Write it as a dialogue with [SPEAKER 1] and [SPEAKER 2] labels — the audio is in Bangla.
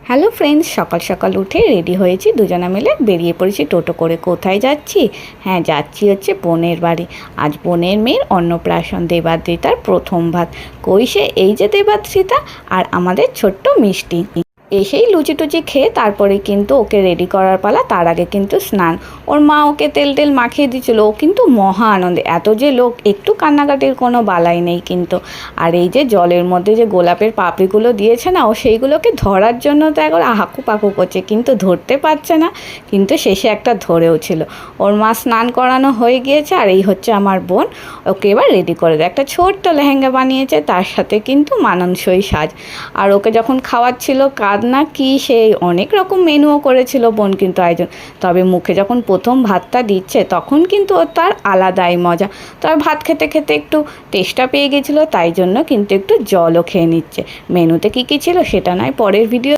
[SPEAKER 1] হ্যালো ফ্রেন্ডস, সকাল সকাল উঠে রেডি হয়েছি, দুজনা মিলে বেরিয়ে পড়েছি টোটো করে। কোথায় যাচ্ছি? হ্যাঁ, যাচ্ছি হচ্ছে বোনের বাড়ি। আজ বোনের মেয়ের অন্নপ্রাশন, দেবাদ্রিতার প্রথম ভাত। কই সে, এই যে দেবাদ্রিতা আর আমাদের ছোট্ট মিষ্টি। এসেই লুচি টুচি খেয়ে তারপরে কিন্তু ওকে রেডি করার পালা। তার আগে কিন্তু স্নান। ওর মা ওকে তেল টেল মাখিয়ে দিয়েছিল। ও কিন্তু মহা আনন্দে, এত যে লোক, একটু কান্নাকাটির কোনো বালাই নেই কিন্তু। আর এই যে জলের মধ্যে যে গোলাপের পাপড়িগুলো দিয়েছে না, ও সেইগুলোকে ধরার জন্য তো একবার হাঁকু পাকু করছে, কিন্তু ধরতে পারছে না। কিন্তু শেষে একটা ধরেও ছিল। ওর মা স্নান করানো হয়ে গিয়েছে, আর এই হচ্ছে আমার বোন। ওকে এবার রেডি করে দেয়। একটা ছোট্ট লেহেঙ্গা বানিয়েছে, তার সাথে কিন্তু মানানসই সাজ। আর ওকে যখন খাওয়াচ্ছিল না কি, সেই অনেক রকম মেনুও করেছিল বোন কিন্তু আয়োজন। তবে মুখে যখন প্রথম ভাতটা দিচ্ছে তখন কিন্তু ওর তার আলাদাই মজা। তবে ভাত খেতে খেতে একটু টেস্টটা পেয়ে গেছিলো, তাই জন্য কিন্তু একটু জলও খেয়ে নিচ্ছে। মেনুতে কী কী ছিল সেটা নয় পরের ভিডিও